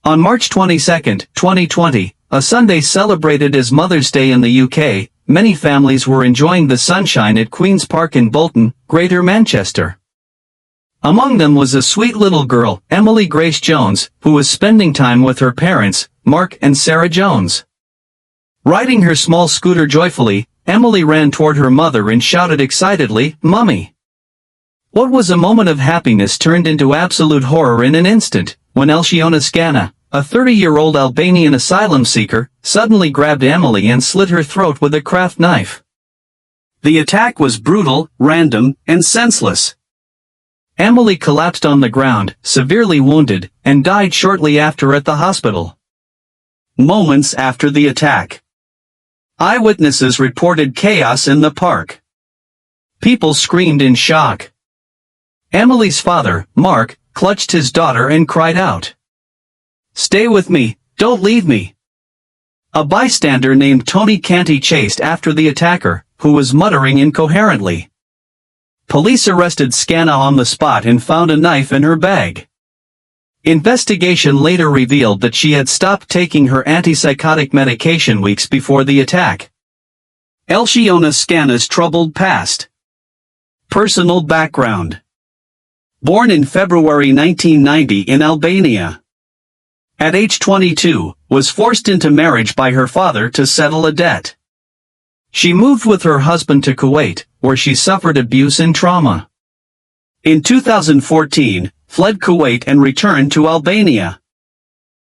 On March 22, 2020, a Sunday celebrated as Mother's Day in the UK, many families were enjoying the sunshine at Queen's Park in Bolton, Greater Manchester. Among them was a sweet little girl, Emily Grace Jones, who was spending time with her parents, Mark and Sarah Jones. Riding her small scooter joyfully, Emily ran toward her mother and shouted excitedly, "Mummy!" What was a moment of happiness turned into absolute horror in an instant, when Elshioana Scana, a 30-year-old Albanian asylum seeker, suddenly grabbed Emily and slit her throat with a craft knife. The attack was brutal, random, and senseless. Emily collapsed on the ground, severely wounded, and died shortly after at the hospital. Moments after the attack, eyewitnesses reported chaos in the park. People screamed in shock. Emily's father, Mark, clutched his daughter and cried out, "Stay with me, don't leave me." A bystander named Tony Canty chased after the attacker, who was muttering incoherently. Police arrested Scana on the spot and found a knife in her bag. Investigation later revealed that she had stopped taking her antipsychotic medication weeks before the attack. Elshioana Scana's troubled past. Personal background. Born in February 1990 in Albania. At age 22, was forced into marriage by her father to settle a debt. She moved with her husband to Kuwait, where she suffered abuse and trauma. In 2014, fled Kuwait and returned to Albania.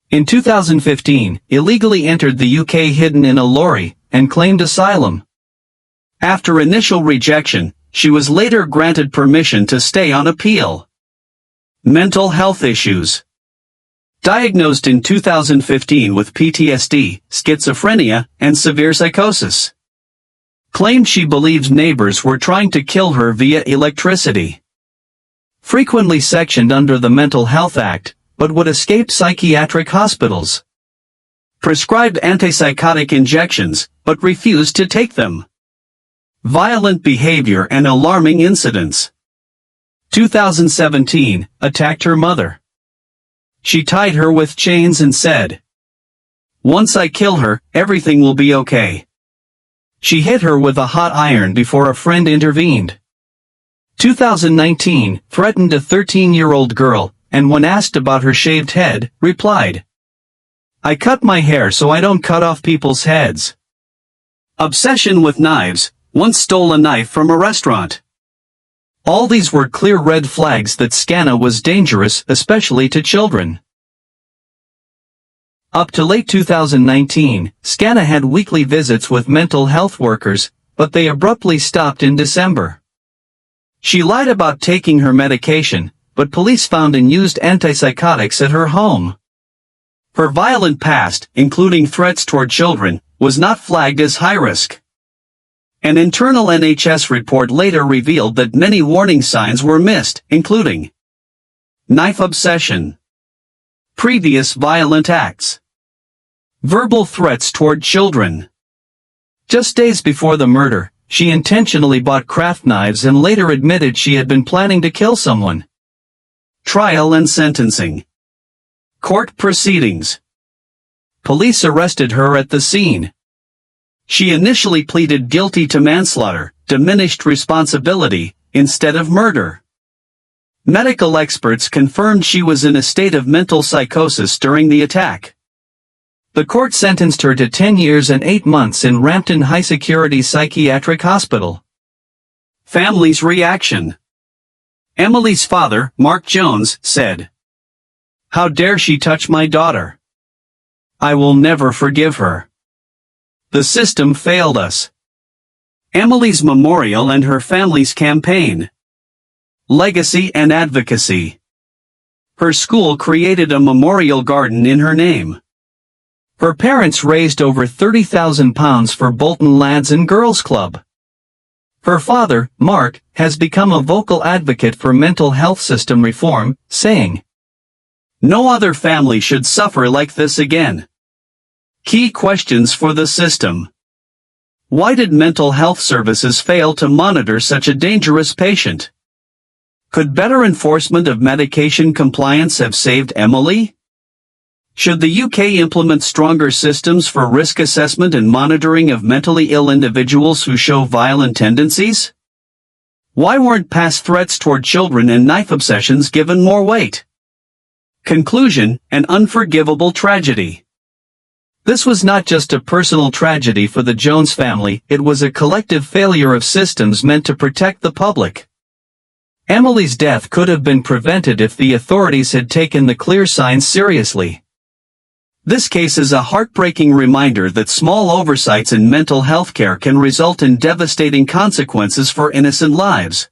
In 2015, illegally entered the UK hidden in a lorry, and claimed asylum. After initial rejection, she was later granted permission to stay on appeal. Mental health issues. Diagnosed in 2015 with PTSD, schizophrenia, and severe psychosis. Claimed she believed neighbors were trying to kill her via electricity. Frequently sectioned under the Mental Health Act, but would escape psychiatric hospitals. Prescribed antipsychotic injections, but refused to take them. Violent behavior and alarming incidents. 2017, attacked her mother. She tied her with chains and said, "Once I kill her, everything will be okay." She hit her with a hot iron before a friend intervened. 2019, threatened a 13-year-old girl, and when asked about her shaved head, replied, "I cut my hair so I don't cut off people's heads." Obsession with knives, once stole a knife from a restaurant. All these were clear red flags that Scana was dangerous, especially to children. Up to late 2019, Scana had weekly visits with mental health workers, but they abruptly stopped in December. She lied about taking her medication, but police found and used antipsychotics at her home. Her violent past, including threats toward children, was not flagged as high risk. An internal NHS report later revealed that many warning signs were missed, including knife obsession, previous violent acts, verbal threats toward children. Just days before the murder, she intentionally bought craft knives and later admitted she had been planning to kill someone. Trial and sentencing. Court proceedings. Police arrested her at the scene. She initially pleaded guilty to manslaughter, diminished responsibility, instead of murder. Medical experts confirmed she was in a state of mental psychosis during the attack. The court sentenced her to 10 years and 8 months in Rampton High-Security Psychiatric Hospital. Family's reaction. Emily's father, Mark Jones, said, "How dare she touch my daughter? I will never forgive her. The system failed us." Emily's memorial and her family's campaign. Legacy and advocacy. Her school created a memorial garden in her name. Her parents raised over £30,000 for Bolton Lads and Girls Club. Her father, Mark, has become a vocal advocate for mental health system reform, saying, "No other family should suffer like this again." Key questions for the system. Why did mental health services fail to monitor such a dangerous patient? Could better enforcement of medication compliance have saved Emily? Should the UK implement stronger systems for risk assessment and monitoring of mentally ill individuals who show violent tendencies? Why weren't past threats toward children and knife obsessions given more weight? Conclusion: an unforgivable tragedy. This was not just a personal tragedy for the Jones family, it was a collective failure of systems meant to protect the public. Emily's death could have been prevented if the authorities had taken the clear signs seriously. This case is a heartbreaking reminder that small oversights in mental health care can result in devastating consequences for innocent lives.